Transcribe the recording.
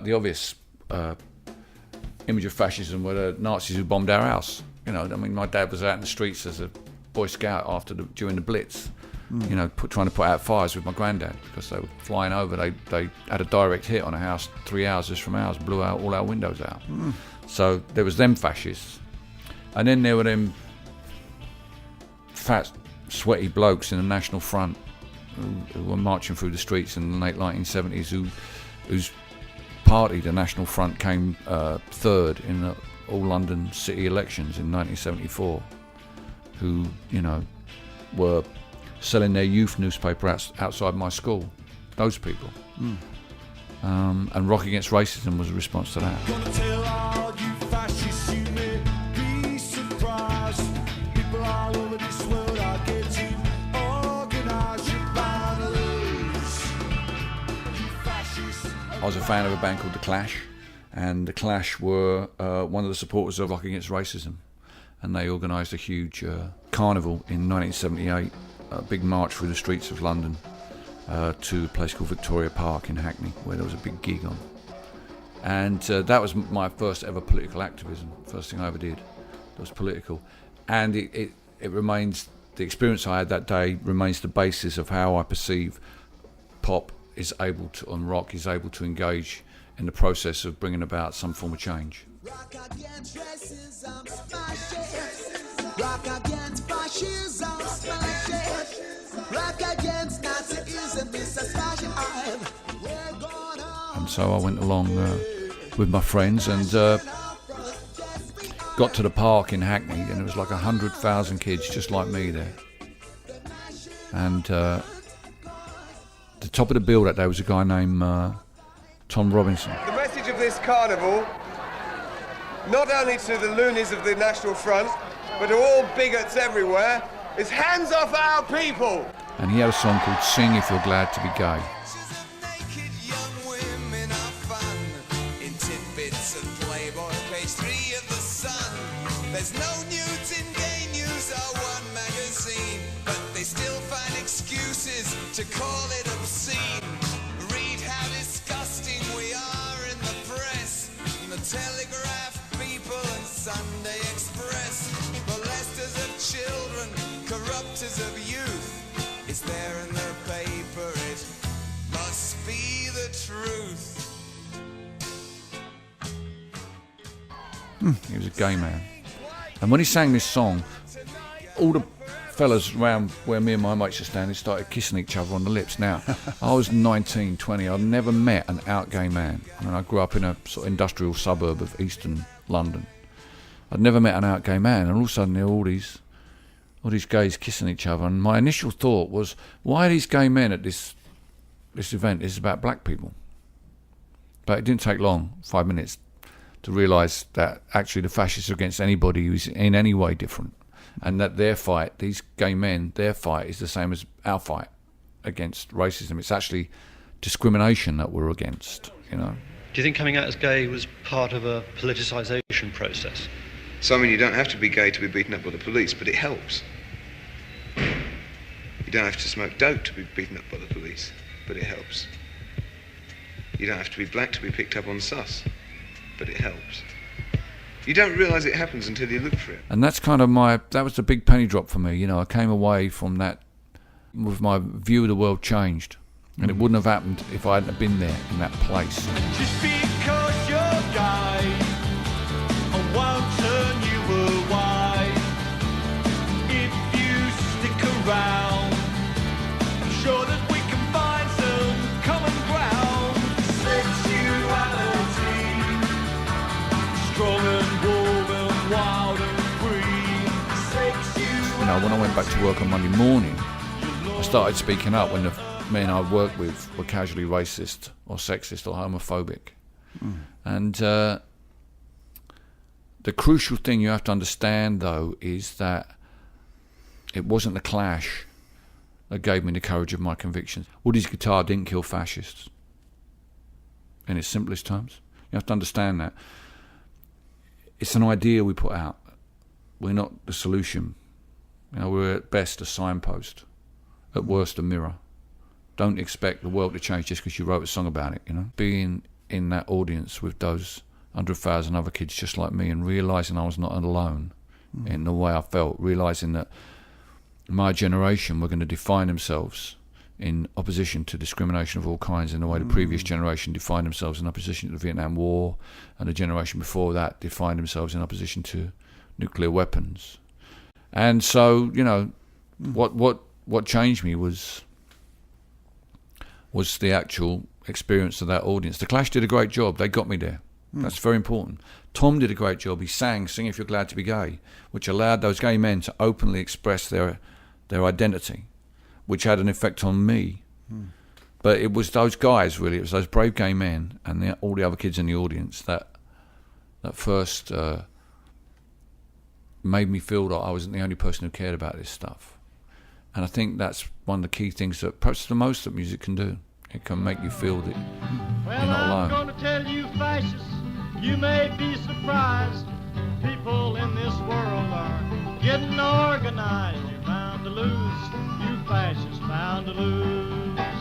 The obvious image of fascism were the Nazis who bombed our house. You know, I mean, my dad was out in the streets as a Boy Scout during the Blitz. You know, trying to put out fires with my granddad because they were flying over. They had a direct hit on a house 3 houses from ours, blew out all our windows out. So there was them fascists, and then there were them fat, sweaty blokes in the National Front who were marching through the streets in the late 1970s, whose party, the National Front, came third in the all London city elections in 1974. Who, you know, were selling their youth newspaper outside my school. Those people. And Rock Against Racism was a response to that. Gonna tell all you fascists you may be surprised. People all over this world are getting organised. You're bound to lose. You fascists. I was a fan of a band called The Clash, and The Clash were one of the supporters of Rock Against Racism, and they organised a huge carnival in 1978, a big march through the streets of London to a place called Victoria Park in Hackney, where there was a big gig on. And that was my first ever political activism. First thing I ever did was political. And it remains, the experience I had that day remains the basis of how I perceive pop is able to, and rock is able to engage in the process of bringing about some form of change. Rock against racism, smash it. Rock against fascism, smash it. Rock against Nazism, it's a smash it. We're gonna. And so I went along with my friends and got to the park in Hackney, and there was like 100,000 kids just like me there. And the top of the bill that day was a guy named Tom Robinson. The message of this carnival, not only to the loonies of the National Front, but to all bigots everywhere, is hands off our people! And he had a song called Sing If You're Glad to Be Gay. Naked young women are fun in tidbits of Playboy, page 3 of the Sun. There's no nudes in gay news or One magazine, but they still find excuses to call it obscene. Read how disgusting we are in the press, in the Telegraph, People and Sunday Express. Molesters of children, corrupters of youth. It's there in their paper, it must be the truth. He was a gay man. And when he sang this song, all the fellas around where me and my mates were standing started kissing each other on the lips. Now, I was 19, 20. I'd never met an out gay man. I mean, I grew up in a sort of industrial suburb of eastern London. I'd never met an out gay man, and all of a sudden there were all these gays kissing each other. And my initial thought was, why are these gay men at this event? This is about black people. But it didn't take long, 5 minutes, to realise that actually the fascists are against anybody who's in any way different. And that their fight, these gay men, their fight is the same as our fight against racism. It's actually discrimination that we're against, you know. Do you think coming out as gay was part of a politicisation process? So, I mean, you don't have to be gay to be beaten up by the police, but it helps. You don't have to smoke dope to be beaten up by the police, but it helps. You don't have to be black to be picked up on sus, but it helps. You don't realise it happens until you look for it. And that's kind of that was the big penny drop for me, you know. I came away from that with my view of the world changed. And it wouldn't have happened if I hadn't been there in that place. Just because you're gay, I won't turn you away. If you stick around, I'm sure that we can find some common ground. Sexuality, strong and warm and wild and free. Sexuality. You know, when I went back to work on Monday morning, I started speaking up when the men I worked with were casually racist or sexist or homophobic. And the crucial thing you have to understand, though, is that it wasn't the Clash that gave me the courage of my convictions. Woody's guitar didn't kill fascists, in its simplest terms. You have to understand that. It's an idea we put out. We're not the solution. You know, we're at best a signpost, at worst a mirror. Don't expect the world to change just because you wrote a song about it, you know. Being in that audience with those 100,000 other kids just like me, and realising I was not alone in the way I felt, realising that my generation were going to define themselves in opposition to discrimination of all kinds in the way the previous generation defined themselves in opposition to the Vietnam War, and the generation before that defined themselves in opposition to nuclear weapons. And so, you know, what changed me was the actual experience of that audience. The Clash did a great job. They got me there. That's very important. Tom did a great job. He sang Sing If You're Glad to Be Gay, which allowed those gay men to openly express their identity, which had an effect on me. But it was those guys, really. It was those brave gay men and all the other kids in the audience that first made me feel that I wasn't the only person who cared about this stuff. And I think that's one of the key things that perhaps the most that music can do. It can make you feel that you're not alone. I'm going to tell you, fascists, you may be surprised. People in this world are getting organized. You're bound to lose. You fascists bound to lose.